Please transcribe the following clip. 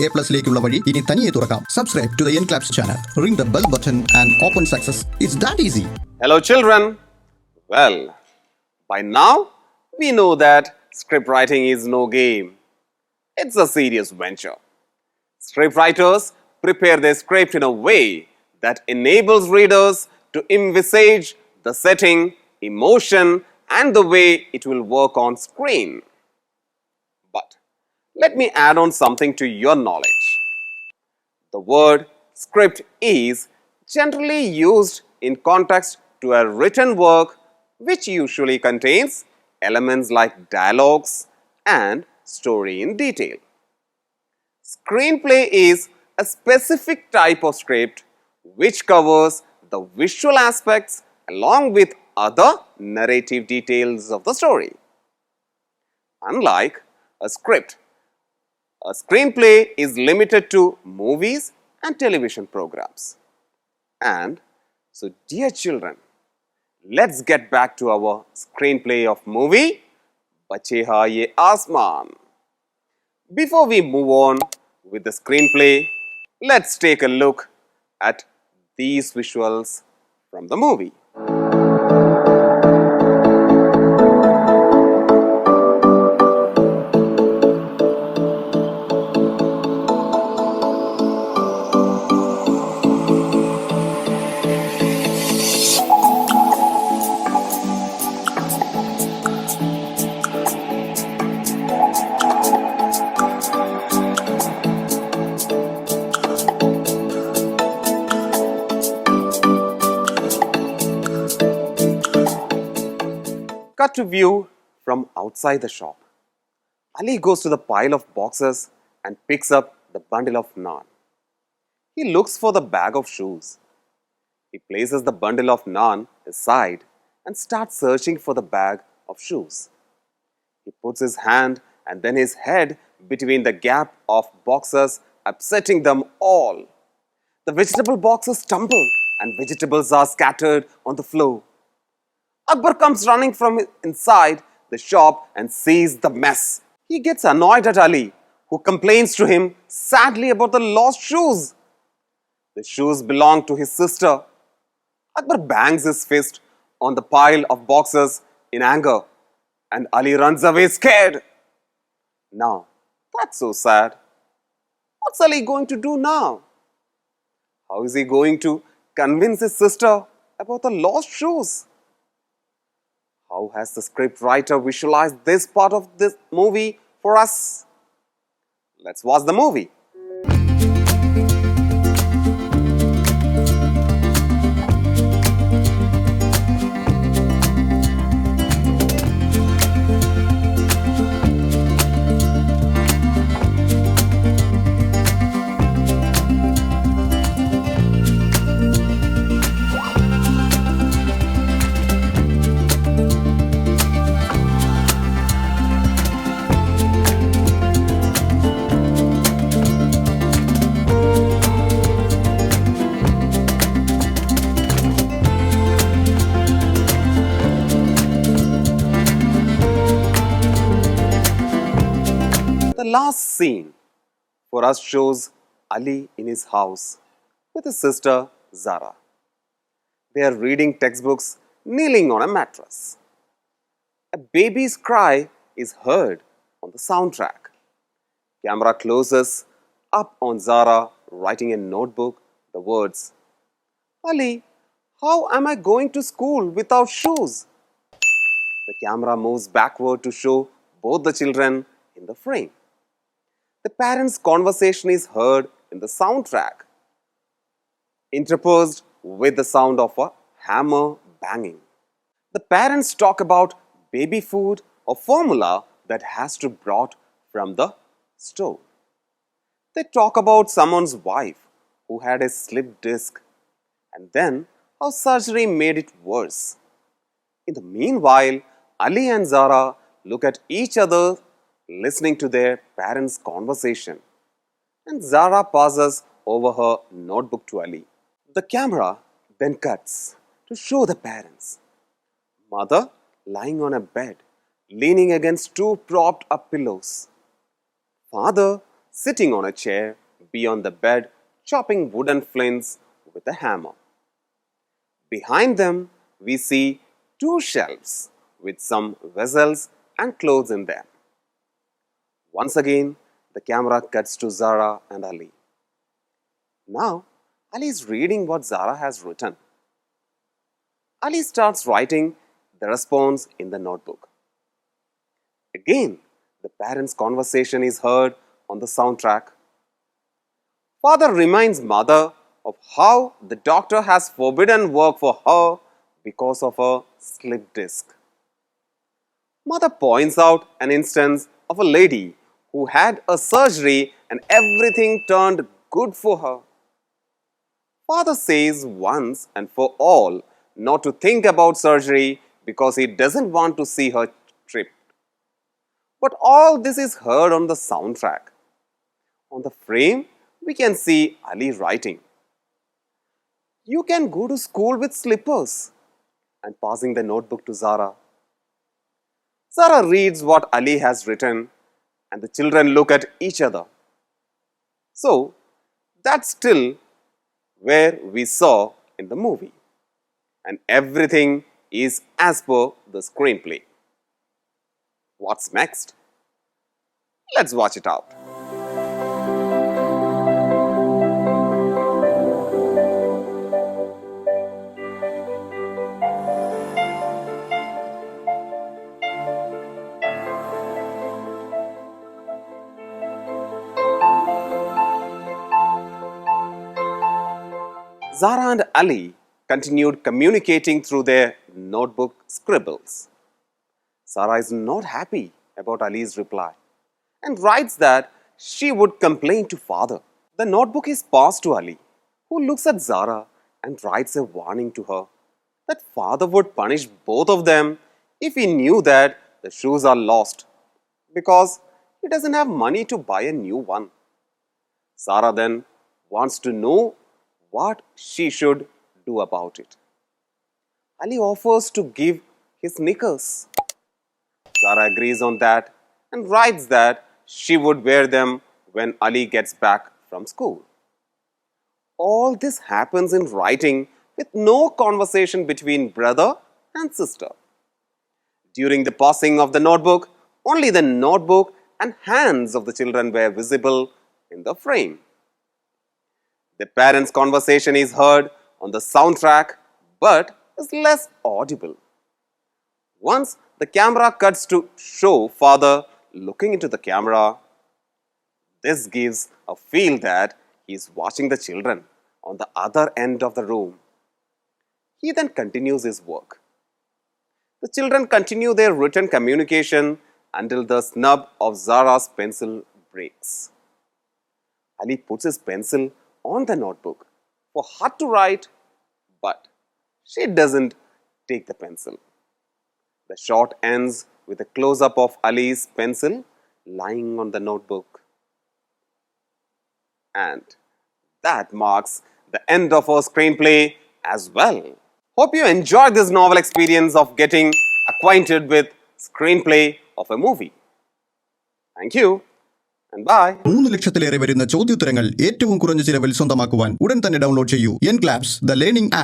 A+ലേക്കുള്ള വഴി ഇനി തനിയെ തുറക്കാം. Subscribe to the ENCLAPS channel. Ring the bell button and open success. It's that easy. Hello children. Well, by now we know that script writing is no game. It's a serious venture. Script writers prepare their script in a way that enables readers to envisage the setting, emotion, and the way it will work on screen. But let me add on something to your knowledge. The word script is generally used in context to a written work which usually contains elements like dialogues and story in detail. Screenplay is a specific type of script which covers the visual aspects along with other narrative details of the story. Unlike a script, a screenplay is limited to movies and television programs. And so, dear children, let's get back to our screenplay of movie Bache Ha Ye Asman. Before we move on with the screenplay, let's take a look at these visuals from the movie. Cut to view from outside the shop. Ali goes to the pile of boxes and picks up the bundle of naan. He looks for the bag of shoes. He places the bundle of naan aside and starts searching for the bag of shoes. He puts his hand and then his head between the gap of boxes, upsetting them all. The vegetable boxes tumble and vegetables are scattered on the floor. Akbar comes running from inside the shop and sees the mess. He gets annoyed at Ali, who complains to him sadly about the lost shoes. The shoes belong to his sister. Akbar bangs his fist on the pile of boxes in anger, and Ali runs away scared. Now, that's so sad. What's Ali going to do now? How is he going to convince his sister about the lost shoes? How has the script writer visualized this part of this movie for us? Let's watch the movie. The last scene for us shows Ali in his house with his sister Zara. They are reading textbooks kneeling on a mattress. A baby's cry is heard on the soundtrack. Camera closes up on Zara writing in notebook the words, "Ali, how am I going to school without shoes?" The camera moves backward to show both the children in the frame. The parents' conversation is heard in the soundtrack, interposed with the sound of a hammer banging. The parents talk about baby food or formula that has to be brought from the store. They talk about someone's wife who had a slipped disc and then how surgery made it worse. In the meanwhile, Ali and Zara look at each other listening to their parents' conversation, and Zara passes over her notebook to Ali. The camera then cuts to show the parents. Mother lying on a bed, leaning against two propped up pillows. Father sitting on a chair beyond the bed, chopping wooden flints with a hammer. Behind them, we see two shelves with some vessels and clothes in them. Once again, the camera cuts to Zara and Ali. Now, Ali is reading what Zara has written. Ali starts writing the response in the notebook. Again, the parents' conversation is heard on the soundtrack. Father reminds mother of how the doctor has forbidden work for her because of a slip disc. Mother points out an instance of a lady who had a surgery and everything turned good for her. Father says once and for all not to think about surgery because he doesn't want to see her tripped. But all this is heard on the soundtrack. On the frame, we can see Ali writing, "You can go to school with slippers," and passing the notebook to Zara. Zara reads what Ali has written and the children look at each other. So, that's still where we saw in the movie. And everything is as per the screenplay. What's next? Let's watch it out. Zara and Ali continued communicating through their notebook scribbles. Zara is not happy about Ali's reply and writes that she would complain to father. The notebook is passed to Ali, who looks at Zara and writes a warning to her that father would punish both of them if he knew that the shoes are lost because he doesn't have money to buy a new one. Zara then wants to know what she should do about it. Ali offers to give his knickers. Zara agrees on that and writes that she would wear them when Ali gets back from school. All this happens in writing with no conversation between brother and sister. During the passing of the notebook, only the notebook and hands of the children were visible in the frame. The parents' conversation is heard on the soundtrack but is less audible. Once the camera cuts to show father looking into the camera, this gives a feel that he is watching the children on the other end of the room. He then continues his work. The children continue their written communication until the snub of Zara's pencil breaks. Ali puts his pencil on the notebook for her to write, but she doesn't take the pencil. The shot ends with a close-up of Ali's pencil lying on the notebook. And that marks the end of our screenplay as well. Hope you enjoyed this novel experience of getting acquainted with screenplay of a movie. Thank you. And bye. 3 ലക്ഷത്തിലേറെ വരുന്ന ചോദ്യോത്തരങ്ങൾ ഏറ്റവും കുറഞ്ഞ ചിലവിൽ സ്വന്തമാക്കുവാൻ ഉടൻ തന്നെ download ചെയ്യൂ ENCLAPS the Learning App.